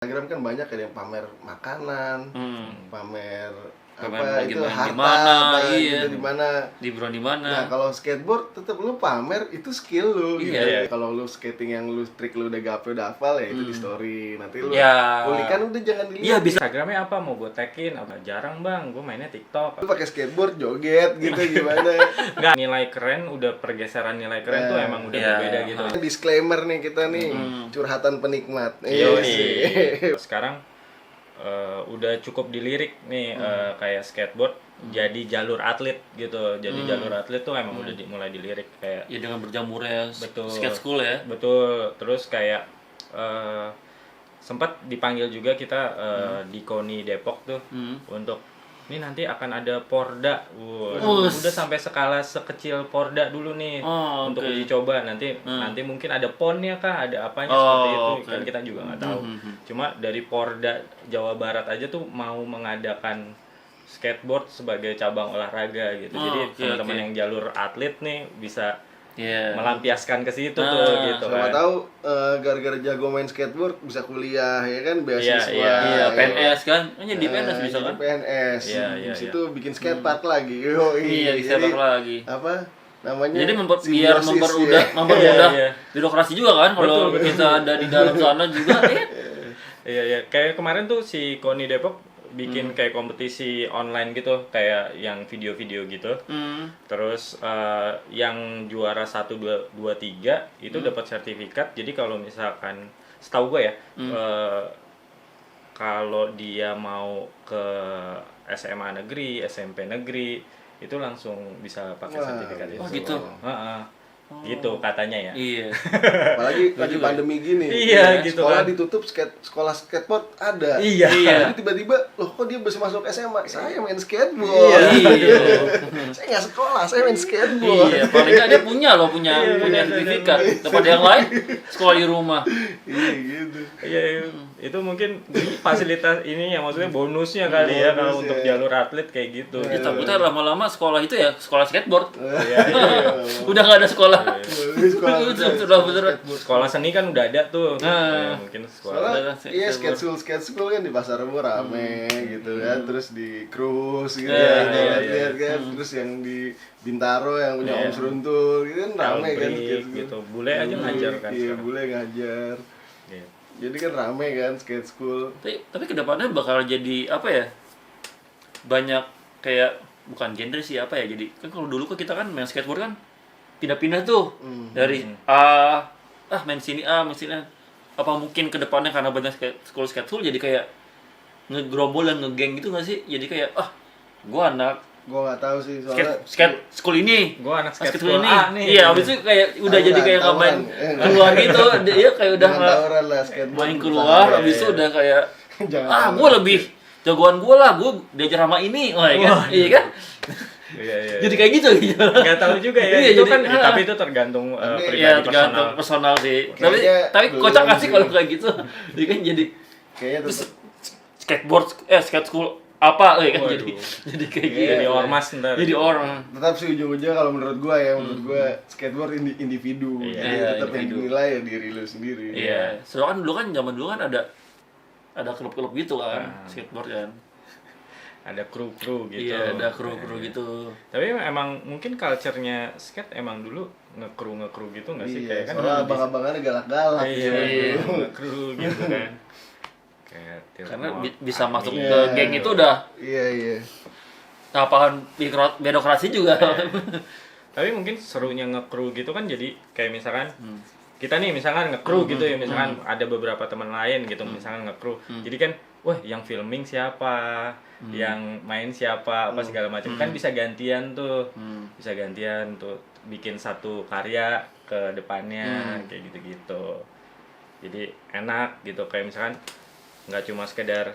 Instagram kan banyak ada yang pamer makanan, pamer Pamer apa itu gimana, harta dimana, apa iya. gitu di mana. Liburan di mana? Nah, kalau skateboard tetap lu pamer itu skill lu gitu. Iya. Kalau lu skating yang lu trik lu udah gape udah hafal ya itu di story. Nanti lu Ya. kulikan udah jangan dilihat. Iya bisa. Instagramnya apa mau gue tagin? Apa jarang bang, gue mainnya TikTok. Lu pakai skateboard joget gitu gimana? Enggak, nilai keren udah pergeseran nilai keren tuh emang udah Iya. berbeda gitu. Disclaimer nih kita nih, curhatan penikmat. Iya. Iya. Sekarang udah cukup dilirik nih kayak skateboard jadi jalur atlet gitu. Jadi jalur atlet tuh emang udah mulai dilirik kayak Ya dengan berjamurnya Betul. skate school ya. betul. Terus kayak sempat dipanggil juga kita di KONI Depok tuh untuk ini nanti akan ada Porda. Udah sampai skala sekecil Porda dulu nih untuk uji coba. Nanti mungkin ada PON-nya kah, ada apanya seperti itu kan kita juga nggak tahu. Cuma dari Porda Jawa Barat aja tuh mau mengadakan skateboard sebagai cabang olahraga gitu. Jadi teman-teman yang jalur atlet nih bisa melampiaskan ke situ tuh gitu Siapa kan. tahu gara-gara jago main skateboard bisa kuliah ya kan, beasiswa. Iya, ya PNS kan? Jadi PNS bisa jadi kan? PNS. Iya, Di situ bikin skatepark lagi. Iya, bisa Jadi, lagi. Apa namanya? Jadi simbiosis, biar mempermudah Iya. birokrasi juga kan kalau kita ada di dalam sana juga ya. Iya, kayak kemarin tuh si KONI Depok bikin kayak kompetisi online gitu, kayak yang video-video gitu. Terus yang juara 1, 2, 3 itu dapat sertifikat. Jadi kalau misalkan setahu gue ya, kalau dia mau ke SMA negeri, SMP negeri, itu langsung bisa pakai sertifikat itu. Oh gitu. Gitu katanya ya. Iya. Apalagi lagi pandemi gini. Iya, gitu sekolah kan. ditutup, sekolah skateboard ada. Iya. Jadi tiba-tiba, loh kok dia bisa masuk SMA? Saya main skateboard. Iya. Saya nggak sekolah, saya main skateboard. Iya, paling nggak dia punya sertifikat. Tempat yang lain sekolah di rumah. Iya gitu. Iya, itu mungkin fasilitas ini ya, maksudnya bonusnya kali ya kalau untuk jalur atlet kayak gitu. Ya takutnya lama-lama sekolah itu ya sekolah skateboard. Iya. Udah nggak ada sekolah. Sekolah Sudah. Sekolah seni kan udah ada tuh. Ya, mungkin sekolah. soalnya iya skate school kan di Pasar Rebo rame gitu kan, terus di Cruise gitu lihat kan, terus yang di Bintaro yang punya Om Seruntul gitu kan rame kan skate school. gitu. Bule aja ngajar kan Iya, sekarang. bule ngajar. Iya. Jadi kan rame kan skate school. Tapi kedepannya bakal jadi apa ya? Banyak kayak bukan genre sih apa ya? Jadi kan kalau dulu kita kan main skateboard kan pindah-pindah tuh dari main sini main sini. Apa mungkin kedepannya karena banyak school jadi kayak ngegrombol dan ngegeng gitu nggak sih? Jadi kayak gua anak Gua nggak tahu sih soalnya skate school ini. Gua anak skate school school A nih. Iya, habis itu kayak udah Tawuran, jadi kayak nggak main tawuran. keluar gitu. Dia kayak udah jangan nggak tawuran lah skateboard. main keluar, habis itu udah kayak Jangan gue lebih jagoan gue lah, gue diajar sama ini, iya kan? Iya. Jadi kayak gitu. Nggak tahu juga ya. Iya, Itu jadi- kan tapi itu tergantung pribadi Iya, personal. tergantung personal sih. Tapi Kayaknya belum kocak nggak sih sih. kalau kayak gitu? Dia kan jadi kayaknya terus tetap skateboard, skate school apa, kan Waduh. jadi kayak gitu. Jadi ormas ntar. Jadi orang. tetap sih ujung-ujungnya kalau menurut gua ya, menurut gua skateboard individu. Iya, Jadi tetap yang individu. dinilai ya diri lu sendiri. Iya. Soalnya kan dulu kan zaman dulu kan ada klub-klub gitu kan, skateboard kan. Ada kru-kru gitu. Iya, ada kru-kru gitu. Tapi emang mungkin culture-nya skate emang dulu ngekru gitu nggak sih? Iya, Kayak kan soalnya abang-abangannya galak-galak. iya, gitu. ngekru gitu kan. Kayak Karena Tirta bisa Ani. masuk ke geng itu udah Iya. tahapan birokrasi juga. Tapi mungkin serunya ngekru gitu kan, jadi kayak misalkan kita nih misalkan ngekru gitu ya, misalkan ada beberapa teman lain gitu misalkan ngekru. Jadi kan wah yang filming siapa, yang main siapa, apa segala macam kan bisa gantian tuh. Bisa gantian tuh bikin satu karya ke depannya kayak gitu-gitu. Jadi enak gitu, kayak misalkan nggak cuma sekedar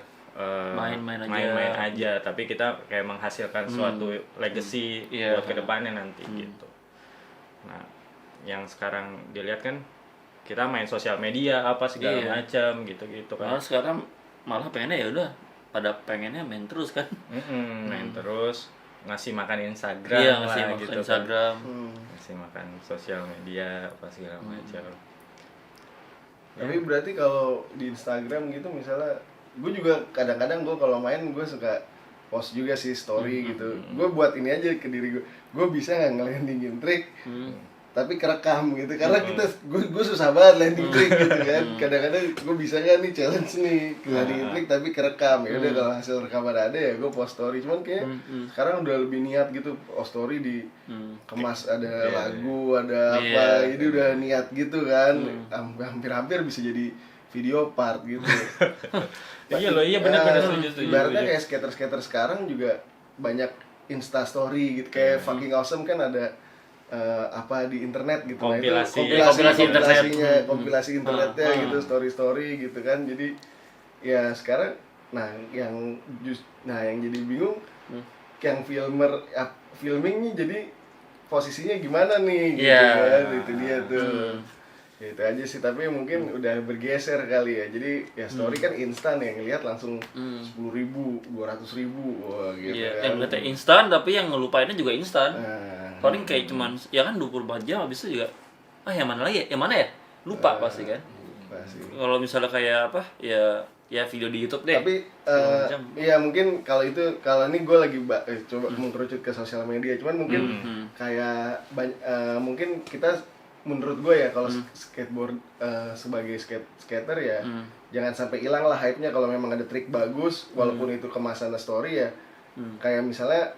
main-main aja, tapi kita kayak menghasilkan suatu legacy buat kedepannya nanti gitu. Nah, yang sekarang dilihat kan kita main sosial media apa segala macam gitu-gitu kan. Malah sekarang pengennya ya udah pada pengennya main terus kan. Main terus, ngasih makan Instagram Iya, lah ngasih makan gitu Instagram. kan. Ngasih makan sosial media apa segala macam. Tapi berarti kalau di Instagram gitu misalnya, gue juga kadang-kadang gue kalau main gue suka post juga sih story gitu. Gue buat ini aja ke diri gue bisa nggak ngelandingin trik, tapi kerekam gitu. Karena gue susah banget landing trik gitu kan. Kadang-kadang gue bisa nggak nih challenge nih landingin trik tapi kerekam. Ya udah kalau hasil rekaman ada ya gue post story. Cuman kayak sekarang udah lebih niat gitu post story di kemas ada lagu ada apa, jadi udah niat gitu kan. Hampir-hampir bisa jadi video part gitu. Iya benar setuju. Ibaratnya kayak skater-skater sekarang juga banyak Insta story gitu, kayak Fucking Awesome kan ada apa di internet gitu. Kompilasi. Nah, itu Kompilasi kompilasi internetnya gitu, story gitu kan. Jadi ya sekarang yang jadi bingung yang filming nih jadi posisinya gimana nih gitu kan. Itu dia tuh. Ya, itu aja sih, tapi mungkin udah bergeser kali ya. Jadi ya story kan instan ya, ngelihat langsung 10.000, 200.000, wah gitu Iya, kan. yang ngeliatnya instan tapi yang ngelupainnya juga instan. Nah, Paling kayak cuman ya kan 24 jam habis itu juga yang mana lagi ya? Yang mana ya? Lupa pasti kan. pasti. Kalau misalnya kayak apa? Ya video di YouTube deh. Tapi iya mungkin kalau ini gue lagi coba mengkerucut ke sosial media, cuman mungkin kayak mungkin kita menurut gue ya kalau skateboard sebagai skater ya jangan sampai hilang lah hype-nya. Kalau memang ada trik bagus walaupun itu kemasan story ya, kayak misalnya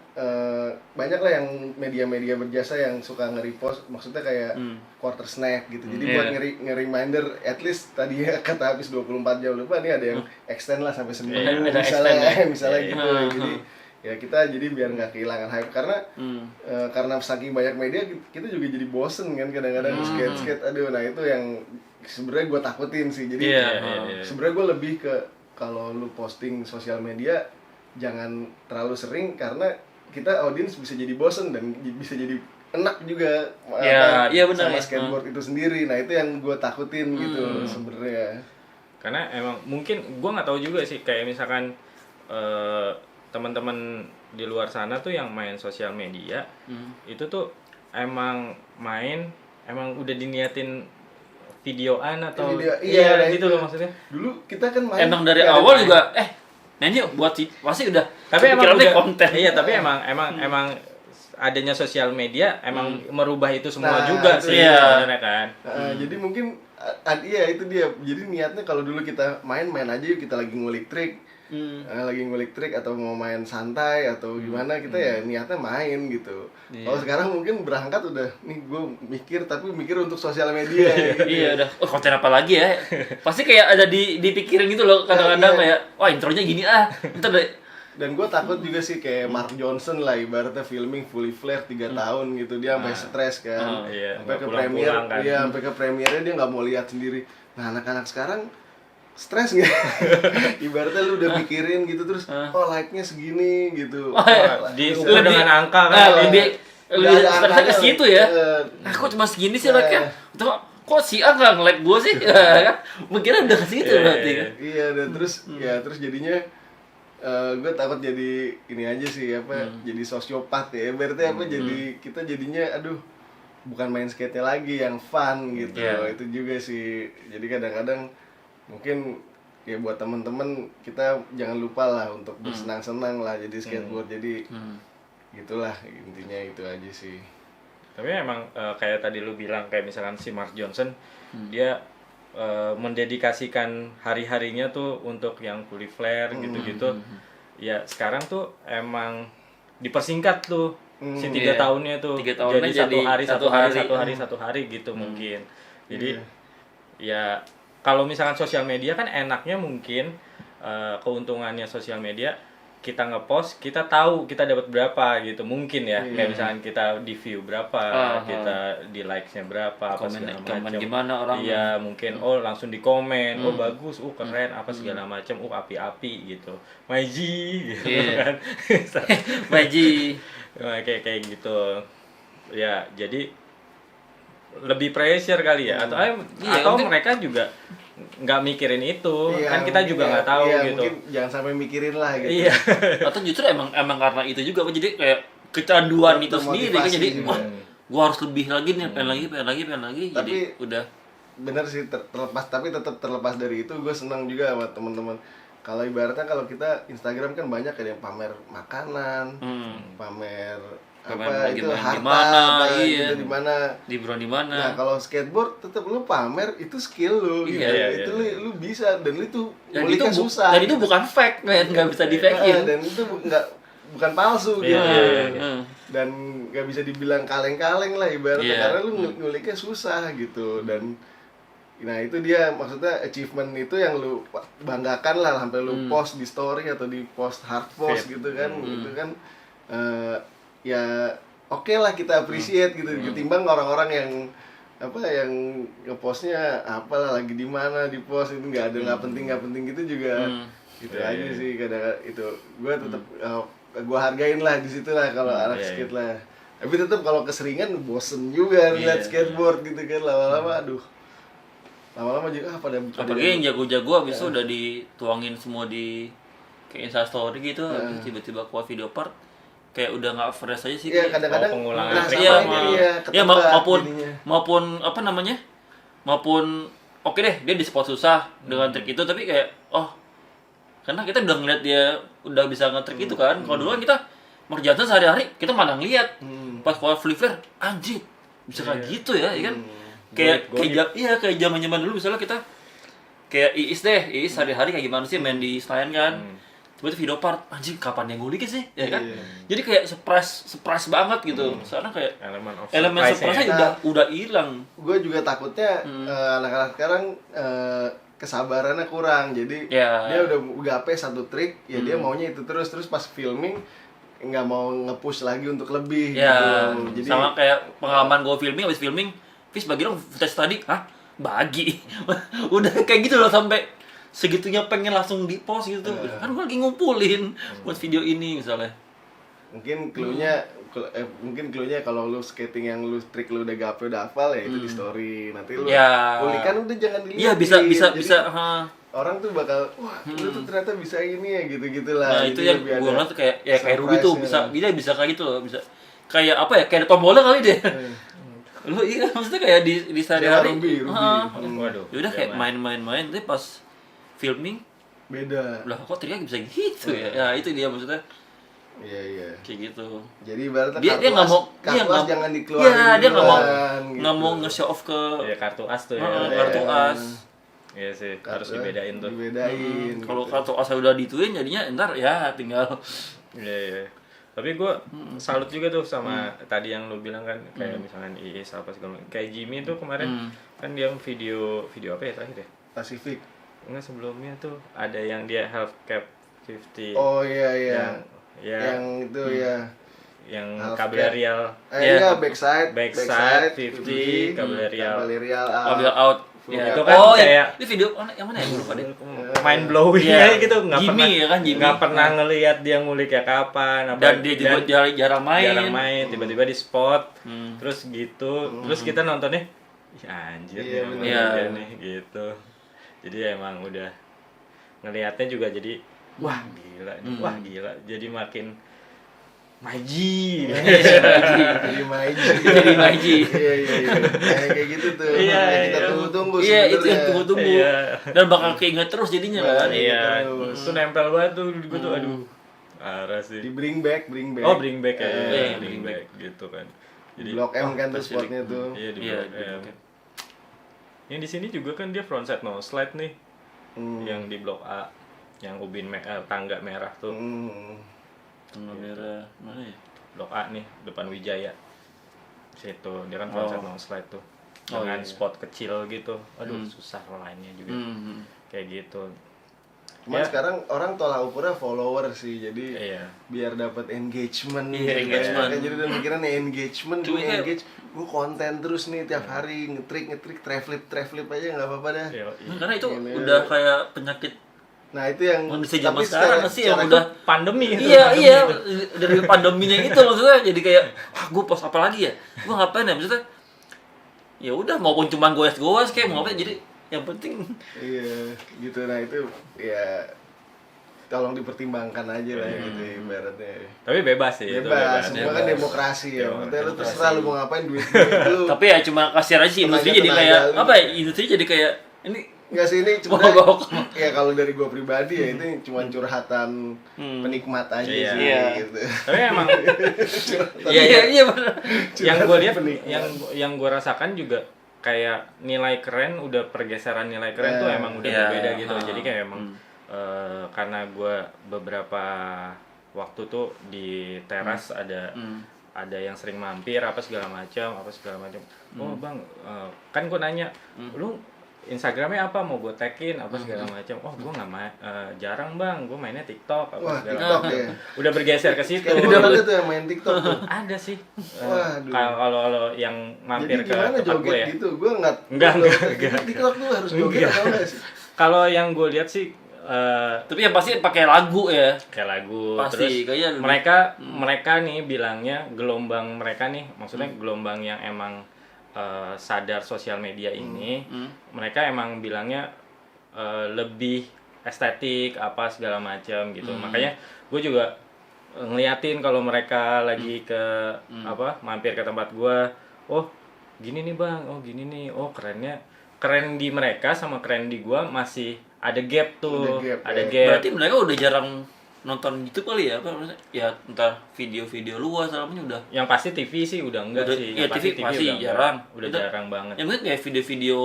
banyak lah yang media-media berjasa yang suka nge-repost, maksudnya kayak quarter snack gitu. Jadi buat nge-reminder at least tadi ya kata habis 24 jam lupa nih ada yang extend lah sampai seminggu misalnya gitu. Jadi ya kita jadi biar nggak kehilangan hype karena saking banyak media kita juga jadi bosen kan kadang-kadang skate aduh. Nah itu yang sebenarnya gue takutin sih. Jadi sebenarnya gue lebih ke kalau lu posting sosial media jangan terlalu sering, karena kita audiens bisa jadi bosen dan bisa jadi enak juga benar, sama skateboard itu sendiri. Nah itu yang gue takutin gitu sebenarnya. Karena emang mungkin gue nggak tahu juga sih, kayak misalkan teman-teman di luar sana tuh yang main sosial media itu tuh emang udah diniatin videoan atau nah gitu loh maksudnya. Dulu kita kan main Emang dari awal juga nyanyi buat pasti udah. Tapi emang udah, konten. Iya, tapi emang adanya sosial media emang merubah itu semua juga sih sebenarnya kan. Jadi mungkin itu dia. Jadi niatnya kalau dulu kita main aja yuk, kita lagi ngulik trik atau mau main santai atau gimana, kita ya niatnya main gitu. Kalau sekarang mungkin berangkat udah nih gue mikir untuk sosial media gitu. Iya udah konten apa lagi ya, pasti kayak ada dipikirin gitu loh kadang-kadang kayak wah intronya gini ntar deh. Dan gue takut juga sih kayak Mark Johnson lah, ibaratnya filming fully flare 3 tahun gitu, dia sampai stres kan, sampai ke premier kan. Sampai ke premiernya dia nggak mau lihat sendiri. Nah anak-anak sekarang stres nggak? Ibaratnya lu udah mikirin gitu terus, like-nya segini gitu. Diukur dengan angka kan. Lebih stresnya ke situ ya. Kok cuma segini sih like-nya? Kok si A nggak nge-like gue sih? Mungkin udah ke situ berarti. Iya, dan terus jadinya gue takut jadi ini aja sih jadi sosiopat ya. Berarti jadi kita jadinya bukan main skate lagi yang fun gitu. Itu juga sih. Jadi kadang-kadang mungkin ya buat teman-teman kita jangan lupa lah untuk bersenang-senang lah jadi skateboard. Jadi gitulah intinya, itu aja sih. Tapi emang kayak tadi lu bilang kayak misalkan si Mark Johnson dia mendedikasikan hari-harinya tuh untuk yang fully flare gitu-gitu. Ya sekarang tuh emang dipersingkat tuh si 3 tahunnya tuh. 3 tahunnya jadi satu hari gitu mungkin. Jadi ya kalau misalkan sosial media kan enaknya mungkin keuntungannya sosial media, kita ngepost, kita tahu kita dapat berapa gitu mungkin ya. Kayak misalkan kita di view berapa, kita di likes-nya berapa, apa segala macam. Gimana orang? Iya, mungkin langsung di komen, bagus, keren, apa segala macam, api-api gitu. Maiji gitu kan. Maiji. Kayak gitu. Ya, jadi lebih pressure kali ya, atau mereka juga nggak mikirin itu, kan kita juga nggak tahu gitu. Mungkin jangan sampai mikirin lah gitu. Atau justru emang karena itu juga, jadi kayak kecanduan itu sendiri kan, jadi wah gua harus lebih lagi nih, pengen lagi. Tapi jadi udah bener sih terlepas, tapi tetap terlepas dari itu gue senang juga sama teman-teman. Kalau ibaratnya kalau kita Instagram kan banyak ada yang pamer makanan, pamer apa itu harta dimana, apa iya. gitu di mana, liburan di mana. nah kalau skateboard tetap lu pamer itu skill lu gitu. Itu lu bisa, dan lu itu nguliknya susah dan itu bukan fake, men, nggak bisa di fakein. dan itu bukan palsu gitu. Dan nggak bisa dibilang kaleng-kaleng lah ibaratnya, karena lu nguliknya susah gitu. Dan nah itu dia maksudnya achievement itu yang lu banggakan lah, sampai lu post di story atau di post hard post gitu kan. Itu kan ya oke lah, kita appreciate gitu, ketimbang orang-orang yang apa yang ngepostnya apalah lagi di mana di post itu nggak penting gitu juga. Gitu aja sih kadang itu gue tetap gue hargain lah di situ lah kalau anak skate lah. Tapi tetap kalau keseringan bosen juga lihat skateboard gitu kan, lama-lama juga pada apalagi yang jago-jago abis itu udah dituangin semua di kayak Instastory gitu, habis tiba-tiba keluar video part kayak udah nggak fresh aja sih. Iya, kadang-kadang pengulangan maupun apa namanya, maupun oke deh dia di spot susah dengan trik itu, tapi kayak karena kita udah ngeliat dia udah bisa nge-trick itu kan. Kalau dulu kan kita merjatan sehari-hari kita mana ngeliat pas keluar flip flare anjir bisa kayak gitu ya kan. Kayak zaman-zaman dulu misalnya kita kayak Iis sehari-hari kayak gimana sih main di Senayan kan. Tiba-tiba video part, anjing kapan yang ngulikin sih, ya kan? Jadi kayak surprise banget gitu. Soalnya kayak elemen surprise-nya udah hilang. Gue juga takutnya anak-anak sekarang kesabarannya kurang. Jadi dia udah gape satu trik, ya dia maunya itu terus pas filming nggak mau nge-push lagi untuk lebih gitu. Jadi sama kayak pengalaman gue habis filming, Fis bagi dong footage tadi, bagi. Udah kayak gitu loh, sampai segitunya pengen langsung di post gitu. Kan gue lagi ngumpulin buat video ini misalnya. Mungkin cluenya kalau lu skating yang lu trik lu udah gape udah hafal ya itu di story. Nanti lu kulikan udah jangan dilihat. Iya bisa. Orang tuh bakal lu tuh ternyata bisa ini ya gitu-gitulah. Nah, itu yang gue ngeliat kayak kayak Ruby tuh bisa kayak gitu loh, bisa. Kayak apa ya? Kayak tombolnya kali deh. Lu iya maksudnya kayak di sehari-hari. Ruby. Waduh. Udah kayak main-main tapi pas filming beda. Lah kok triknya bisa gitu ya? Ya itu dia maksudnya. Iya. Kayak gitu. Jadi ibaratnya dia nggak mau jangan dikeluarin. Iya, dia nggak mau nge-show off ke kartu as tuh ya. Kartu as. Iya sih, harus dibedain tuh. Kalau kartu as udah dituin jadinya ntar ya tinggal. Iya. Tapi gue salut juga tuh sama tadi yang lu bilang kan, kayak misalkan Iis apa segala macam. Kayak Jimmy tuh kemarin kan dia video apa ya terakhir ya? Pacific. Enggak, sebelumnya tuh ada yang dia half cap 50. Oh iya. Yang itu ya. Yang Cablerial. Backside 50, Cablerial out. Ya, itu kan kayak ini video yang mana ya? Lupa deh. Mind blowing gitu, enggak pernah. Jimmy ya kan, Jimmy. Enggak pernah ngelihat dia ngulik ya kapan, dan dia juga jarang main. Tiba-tiba di spot. Terus gitu. Terus kita nontonnya ya anjir nih gitu. Jadi emang udah ngelihatnya juga jadi wah gila. Jadi makin Maiji. Jadi Maiji. Iya. Kayak gitu tuh. Kita tunggu-tunggu sebenarnya. Iya, itu yang tunggu-tunggu. Dan bakal keinget terus jadinya kan. Iya. Itu nempel banget tuh gue tuh aduh. Parah sih. Di bring back. Oh, bring back ya. Bring back gitu kan. Jadi Blok M kan tuh spotnya tuh. Iya, di Blok M. Yang di sini juga kan dia frontside no slide nih. Yang di Blok A, yang ubin tangga merah tuh. Tangga merah mana ya? Blok A nih, depan Wijaya. Situ dia kan frontside no slide tuh. Dengan spot kecil gitu. Aduh, susah lainnya juga. Kayak gitu. Cuman sekarang orang tolak ukurnya follower sih, jadi biar dapat engagement. Jadi udah mikiran engagement, gue engage, gue konten terus nih tiap hari ngetrik, traflip aja nggak apa-apa dah. Karena itu udah kayak penyakit. Nah itu yang kondisi zaman sekarang sih yang udah pandemi. Iya, dari pandeminya itu maksudnya jadi kayak, gue post apa lagi ya? Gue ngapain ya maksudnya? Ya udah maupun cuma goes kayak mau apa jadi yang penting gitu. Nah itu ya tolong dipertimbangkan aja lah gitu ibaratnya. Tapi bebas sih. itu Bebas, semua kan bebas. demokrasi ya. Maksudnya lu Demokrasi. terserah lu mau ngapain duit lu. Tapi ya cuma kasihan aja sih industri jadi Tenaga kayak lu. apa ya? Industri jadi kayak ini Enggak sih ini cuma Bawa-bawa. ya kalau dari gua pribadi ya itu cuma curhatan penikmat aja Iya. sih Iya. gitu. Tapi emang iya benar. yang gue lihat Penikmat. yang gue rasakan juga kayak nilai keren udah pergeseran nilai keren tuh emang udah Iya. berbeda gitu. Jadi kayak emang karena gue beberapa waktu tuh di teras ada yang sering mampir apa segala macam. Oh bang, kan gue nanya, lu Instagramnya apa, mau gue tagin apa segala macam. Oh gue nggak jarang bang, gue mainnya TikTok apa Wah, segala TikTok macam. ya. Udah bergeser ke situ. Kayak udah ada tuh yang main TikTok tuh. Ada sih. Waduh. Kalau yang mampir Jadi ke gimana tempat gue joget ya. gitu? Gua enggak. Enggak. TikTok tuh harus joget Enggak. atau enggak sih? Kalau yang gue lihat sih Tapi yang pasti pakai lagu ya. kayak lagu Pasti, terus kayaknya lebih- mereka nih bilangnya gelombang mereka nih maksudnya gelombang yang emang sadar sosial media ini mereka emang bilangnya lebih estetik apa segala macam gitu. Makanya gue juga ngeliatin kalau mereka lagi ke apa mampir ke tempat gue, oh gini nih bang, oh gini nih, oh keren di mereka sama keren di gue masih ada gap tuh, Ada gap, gap. Berarti mereka udah jarang nonton YouTube kali ya? Apa maksudnya? Ya entar video-video luas alamnya udah. Yang pasti TV sih udah enggak Udah- sih. iya, Yang TV pasti udah enggak. jarang. Udah Udah- jarang banget. Yang mungkin kayak video-video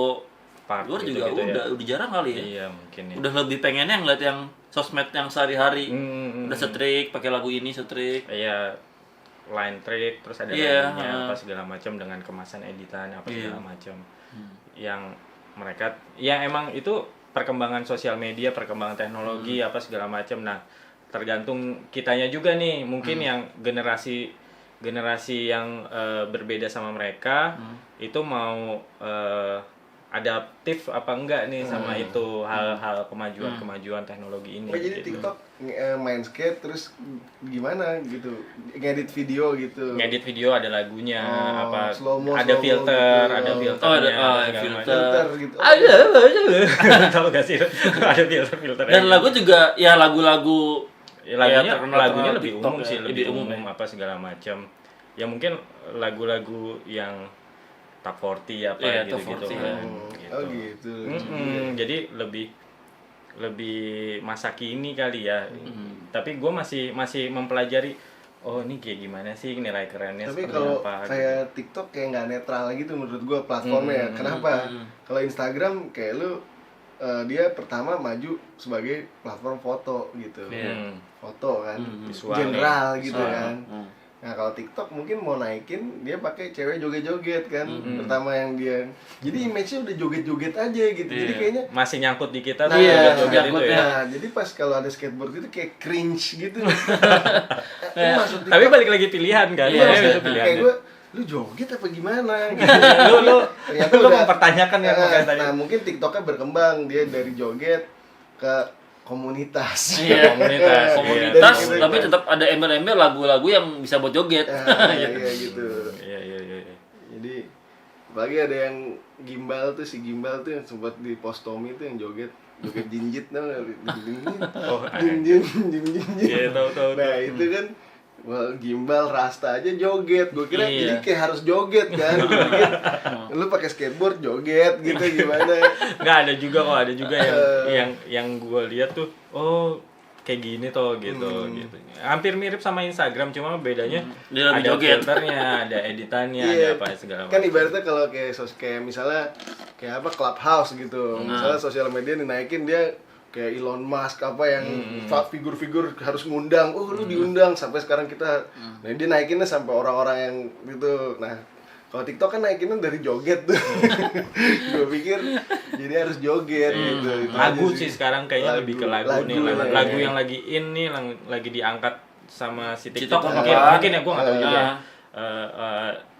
Part luar juga gitu-gitu ya. udah jarang kali ya. Iya mungkin ya. Udah lebih pengennya ngeliat yang sosmed yang sehari-hari. Hmm, Udah setrik, pakai lagu ini setrik. Iya line trick terus ada Iya, lagunya apa segala macam dengan kemasan editan apa segala macam. Yang mereka ya emang itu perkembangan sosial media, perkembangan teknologi apa segala macam. Nah, tergantung kitanya juga nih. Mungkin yang generasi yang berbeda sama mereka itu mau adaptif apa enggak nih sama itu hal-hal kemajuan teknologi ini. Oh, jadi gitu. TikTok main skate terus gimana gitu, ngedit video gitu. Ngedit video ada lagunya Oh, apa slow-mo ada filter, gitu. ada Oh. filternya. Oh, ada segala filter. Filter gitu. macam. Tahu gak sih? Ada filter. Dan lagu juga ya lagu-lagu lagunya terkenal lagunya lebih TikTok umum ya, sih, lebih umum ya. apa segala macam. Ya mungkin lagu-lagu yang top 40 apa Iya, gitu top gitu 40 kan. Oh gitu. Jadi lebih masa kini kali ya. Tapi gue masih mempelajari oh ini kayak gimana sih nilai kerennya Tapi seperti kalau apa kayak TikTok kayak nggak netral gitu menurut gua platformnya. Kenapa? Kalau Instagram kayak lu dia pertama maju sebagai platform foto gitu. Foto kan, Visual general nih. gitu kan. Nah kalau TikTok mungkin mau naikin dia pakai cewek joget-joget kan. Pertama yang dia, jadi image-nya udah joget-joget aja gitu. Jadi kayaknya masih nyangkut di kita tuh iya, joget-joget itu ya. nah, jadi pas kalau ada skateboard itu kayak cringe gitu. Maksud Tapi balik lagi pilihan kan. Iya, Maksudnya itu kayak pilihan. gue, lu joget apa gimana? Gitu. lu Ternyata lu udah- mempertanyakan ya makanya tadi. Nah mungkin TikToknya berkembang dia dari joget ke komunitas. Iya, Komunitas, komunitas, iya. tapi tetap ada embel-embel lagu-lagu yang bisa buat joget. Iya gitu. Iya. Jadi apalagi ada yang gimbal tuh, si gimbal tuh yang sempat di post Tommy tuh yang joget jinjit tau nggak? Oh, Jinjit. Iya, tahu. Nah itu kan wah, gimbal rasta aja joget. Gue kira Iya. jadi kayak harus joget kan. Gue pikir lu pakai skateboard joget gitu gimana? Nggak ada juga kok, ada juga yang gue lihat tuh, oh kayak gini toh gitu. Hampir mirip sama Instagram, cuma bedanya Dia lebih ada joget. filternya, ada editannya, Iya, ada apa segala kan macam. ibaratnya kalau kayak misalnya kayak apa Clubhouse gitu. Misalnya sosial media dinaikin dia kayak Elon Musk apa yang figur-figur harus ngundang, lu diundang sampai sekarang kita, nah dia naikinnya sampai orang-orang yang gitu. Nah kalau TikTok kan naikinnya dari joget tuh, gue pikir jadi harus joget gitu. Itu Lagu aja sih sekarang kayaknya lebih ke lagu nih, ya. lagu yang lagi in nih, lagi diangkat sama si TikTok TikTok mungkin, apa? mungkin ya gue nggak tahu juga.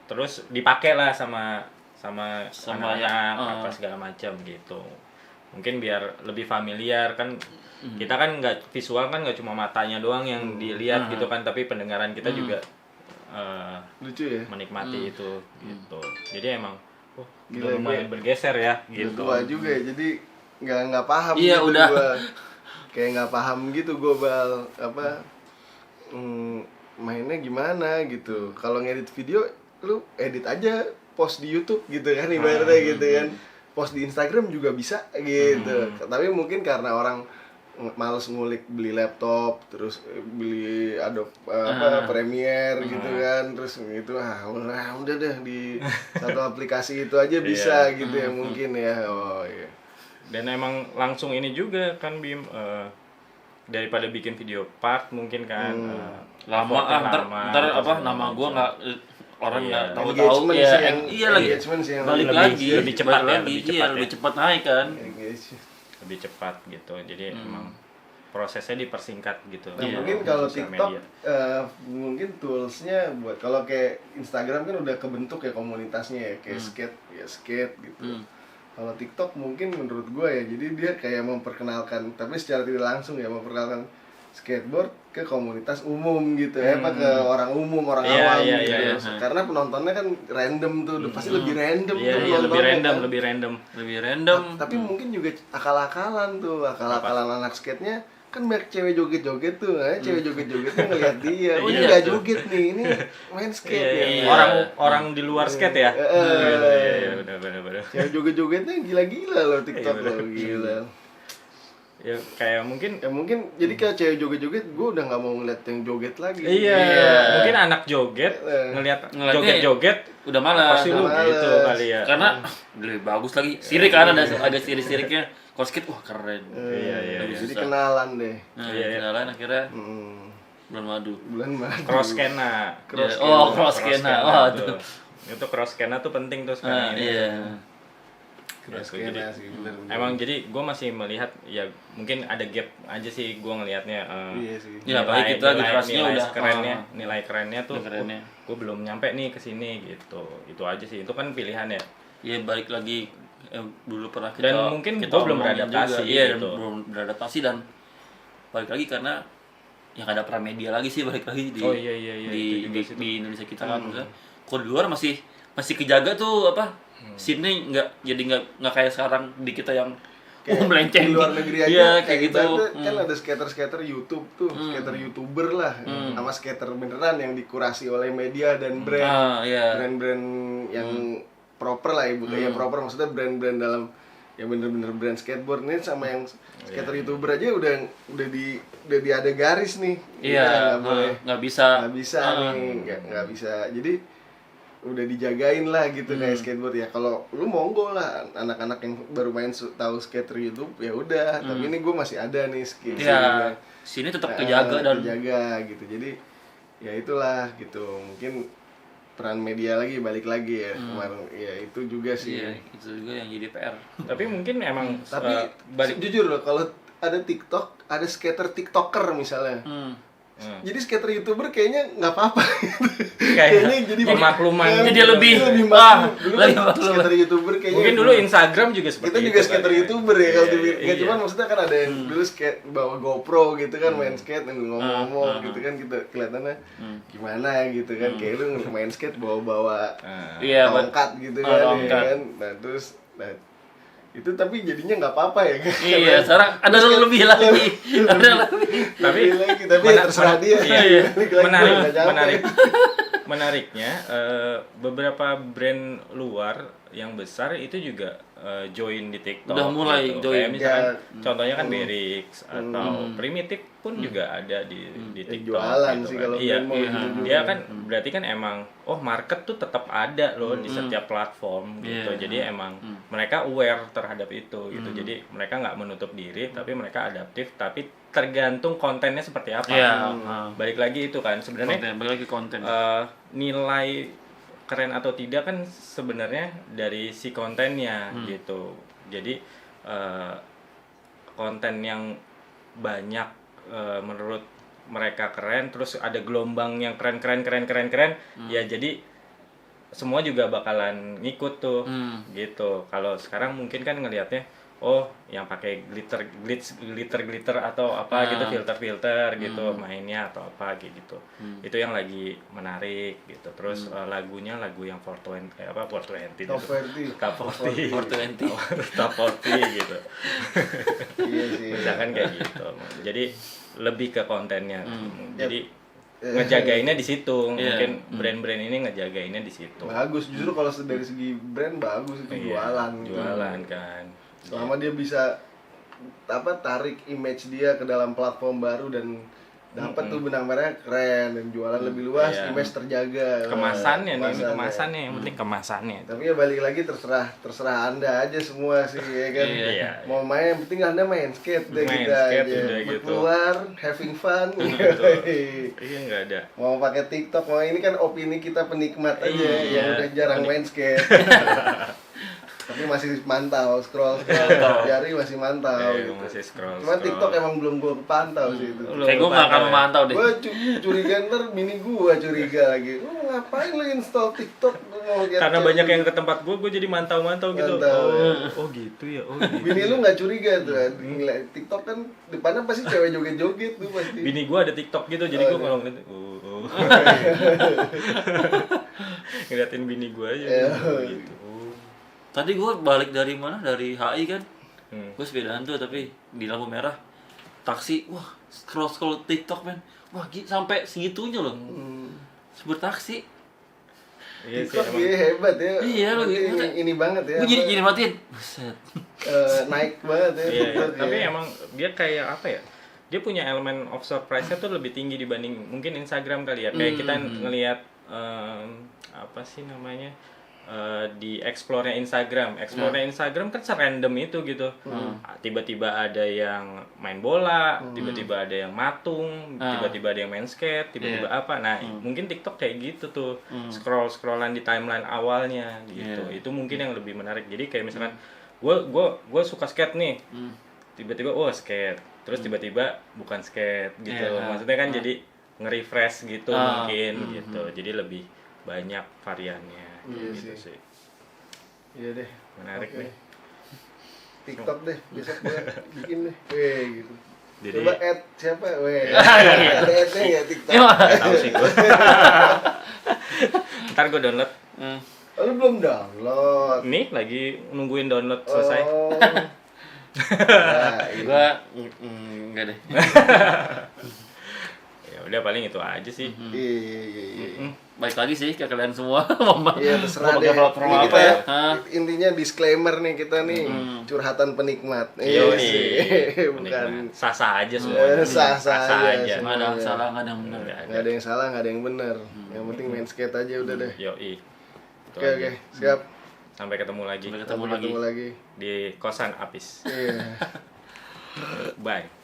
Terus dipakai lah sama anak-anak yang, apa segala macam gitu. Mungkin biar lebih familiar kan. Kita kan nggak visual kan nggak cuma matanya doang yang dilihat gitu kan, tapi pendengaran kita juga lucu ya. menikmati itu gitu. Jadi emang Gila, udah lumayan bergeser ya gitu. Tua juga ya, jadi nggak paham Iya, gitu udah. gua. kayak nggak paham gitu gue bal apa mainnya gimana gitu. Kalau ngedit video lu edit aja post di YouTube gitu kan ibaratnya gitu kan. Post di Instagram juga bisa gitu. Tapi mungkin karena orang males ngulik beli laptop terus beli Adobe Premiere gitu kan terus gitu udah deh di satu aplikasi itu aja bisa gitu ya mungkin ya. Oh iya. Dan emang langsung ini juga kan Bim, daripada bikin video part mungkin kan lama ntar apa nama gue nggak orang nggak tahu Engagement ya sih yang- iya lagi engagement sih yang balik lebih- lagi lebih cepat balik ya, lagi lebih cepat iya ya. lebih cepat naik kan lebih cepat gitu. Jadi emang prosesnya dipersingkat gitu. Nah, Iya, mungkin kalau sosial TikTok media. mungkin toolsnya buat kalau kayak Instagram kan udah kebentuk ya komunitasnya ya kayak skate gitu. Kalau TikTok mungkin menurut gue ya jadi dia kayak memperkenalkan tapi secara tidak langsung ya memperkenalkan skateboard ke komunitas umum gitu ya apa ke orang umum orang Iya, awam iya, gitu. iya. Karena penontonnya kan random tuh pasti lebih random Iya, tuh iya, lebih penontonnya random, kan. lebih random Tapi mungkin juga akal-akalan tuh, akal-akalan anak skate-nya kan banyak cewek joget-joget tuh, cewek joget-jogetnya ngeliat dia, oh ini Iya nggak tuh. joget nih, ini main skate Iya, ya. iya. Orang di luar skate ya. Iya, benar. Cewek joget-jogetnya gila-gila loh TikTok Iya, loh, gila. Ya kayak mungkin Ya mungkin jadi kalau cewek joget-joget, gue udah nggak mau ngeliat yang joget lagi. iya, mungkin anak joget ngelihat Ngeliatnya joget-joget udah malas pasti lu males. gitu kali ya. karena lebih bagus lagi sirik kan ada sirik-siriknya kalau skate wah keren Iya. Jadi kenalan deh. nah Iya. kenalan akhirnya Hmm, bulan madu bulan madu. Cross skena. cross skena wah tuh. tuh Itu cross skena tuh penting tuh sekarang ini. iya Cross Gitu, skena sih bener. Emang jadi gue masih melihat ya mungkin ada gap aja sih gue ngelihatnya. Iya sih. Ya, apalagi kita generasinya udah nilai kerennya tuh kerennya. gue belum nyampe nih ke sini gitu. Itu aja sih. Itu kan pilihan ya. ya balik lagi dulu pernah kita Dan mungkin kita gua belum omongin beradaptasi juga. Iya, gitu. dan belum beradaptasi dan balik lagi karena yang ada Pramedia lagi sih balik lagi di Oh, iya, di, itu juga di, sih di Indonesia kita kan maksudnya kalau di luar masih kejaga tuh apa scene-nya nggak kayak sekarang di kita yang melenceng di luar negeri aja iya, kayak gitu ibaratnya kan ada skater-skater YouTube tuh, skater YouTuber lah, sama skater beneran yang dikurasi oleh media dan brand, iya. brand-brand yang proper lah ibu, ya proper maksudnya brand-brand dalam yang bener-bener brand skateboard nih sama yang skater YouTuber aja udah ada garis nih, Iya, nggak boleh, nggak bisa nggak bisa nih, nggak bisa, jadi udah dijagain lah gitu kayak skateboard ya. Kalau lu monggo lah anak-anak yang baru main tahu skater YouTube ya udah, tapi ini gue masih ada nih skill ya sini tetap kejaga dan terjaga gitu. Jadi ya itulah gitu. Mungkin peran media lagi balik lagi ya kemarin ya itu juga sih. iya, itu juga yang jadi PR Tapi mungkin emang Tapi jujur loh kalau ada TikTok, ada skater TikToker misalnya. Jadi skater YouTuber kayaknya nggak apa-apa. Kayaknya jadi pemakluman. Jadi lebih maklum. Dulu lebih kan maklum. skater YouTuber kayaknya. Mungkin dulu Instagram juga seperti kita itu. juga skater kali ya. YouTuber ya kalau Iya, dipikir. Nggak iya. cuman maksudnya kan ada yang dulu skate bawa GoPro gitu kan main skate ngomong-ngomong gitu kan kita kelihatannya gimana gitu kan kayak lu main skate bawa-bawa iya tongkat gitu kan, ya tongkat. kan. Nah terus itu tapi jadinya nggak apa-apa ya kan. iya sekarang ada lebih lagi ada lebih Tapi tapi ya terserah dia. Iya, Balik lagi, menarik, nggak capek. menariknya beberapa brand luar yang besar itu juga join di TikTok. Udah mulai gitu. join. Kayak misalkan Ya. contohnya kan Berix atau Primitif pun juga ada di TikTok. Jualan gitu sih kan. kalau Iya, brand mau gitu dia kan berarti kan emang market tuh tetap ada loh di setiap platform gitu. Iya. Jadi emang mereka aware terhadap itu gitu. Jadi mereka nggak menutup diri tapi mereka adaptif tapi tergantung kontennya seperti apa. Iya. Balik lagi itu kan sebenarnya konten balik lagi konten nilai keren atau tidak kan sebenarnya dari si kontennya gitu. Jadi konten yang banyak menurut mereka keren, terus ada gelombang yang keren ya jadi semua juga bakalan ngikut tuh gitu. Kalau sekarang mungkin kan ngelihatnya oh yang pakai glitter atau apa gitu, filter gitu mainnya atau apa gitu. Itu yang lagi menarik gitu. Terus lagunya lagu yang 420 420 Top 40. Top 40 Top 40 gitu. Iya sih. Misalkan kayak gitu. Jadi lebih ke kontennya. Jadi ngejagainnya di situ. Mungkin brand-brand ini ngejagainnya di situ. Bagus, justru kalau dari segi brand bagus itu jualan. Jualan kan. Selama dia bisa tarik image dia ke dalam platform baru dan dapat tuh benang merahnya keren dan jualan lebih luas, image terjaga. Kemasannya yang penting kemasannya. Tapi ya balik lagi terserah Anda aja semua sih ya kan. Mau main yang penting Anda main skate deh kita aja. Keluar having fun. Iya enggak ada. Mau pakai TikTok, mau ini kan opini kita penikmat aja yang udah jarang main skate. Tapi masih mantau, scroll jari masih mantau gitu. Masih scroll. Cuman TikTok emang belum gue pantau sih itu. Kayak gue gak akan memantau deh. Gue curiga ntar bini gue curiga lagi. Lu ngapain lu install TikTok? Karena banyak yang ke tempat gue jadi mantau gitu. Oh gitu ya. Oh gitu. Bini lu nggak curiga tuh? Ngeliat TikTok kan depannya pasti cewek joget-joget tuh pasti. Bini gue ada TikTok gitu, jadi gue kalau ngeliat ngeliatin bini gue aja gitu. Tadi gue balik dari mana? Dari HI kan. Gue sepedaan tuh tapi di lampu merah. Taksi, wah scroll TikTok men. Wah sampai segitunya loh. Bertaksi. TikTok dia hebat ya. Iya loh. Ini banget ya. Gue jadi matiin. Buset. Naik banget ya. Tapi emang dia kayak apa ya? Dia punya elemen of surprise-nya tuh lebih tinggi dibanding mungkin Instagram kali ya. Kayak kita ngelihat apa sih namanya? Di explore-nya Instagram kan serandom itu gitu. Tiba-tiba ada yang main bola, tiba-tiba ada yang matung, tiba-tiba ada yang main skate, tiba-tiba apa. Nah, mungkin TikTok kayak gitu tuh. Scrollan di timeline awalnya gitu. Itu mungkin yang lebih menarik. Jadi kayak misalkan gue suka skate nih. Tiba-tiba skate. Terus tiba-tiba bukan skate gitu. Maksudnya kan jadi nge-refresh gitu mungkin gitu. Jadi lebih banyak variannya. Iya gitu sih. Iya deh. Menarik nih. TikTok deh, besok gue bikin deh. Gitu. Jadi, coba add siapa? Ada add-nya nggak TikTok? Tahu sih gue. Ntar gue download. Lu belum download? Nih lagi nungguin download selesai. Gue enggak deh. Ya udah paling itu aja sih. Iya. Baik lagi sih ke kalian semua. Iya terserah deh. Ini kita intinya disclaimer nih kita nih curhatan penikmat. Iya sih. Bukan sah-sah aja semua. Sah aja. Nggak ada yang salah, nggak ada yang benar. Nggak ada yang salah, nggak ada yang benar. Yang penting main skate aja udah deh. Yoi. Oke, siap. Sampai ketemu lagi. Ketemu lagi Di kosan Apis. Iya. Bye.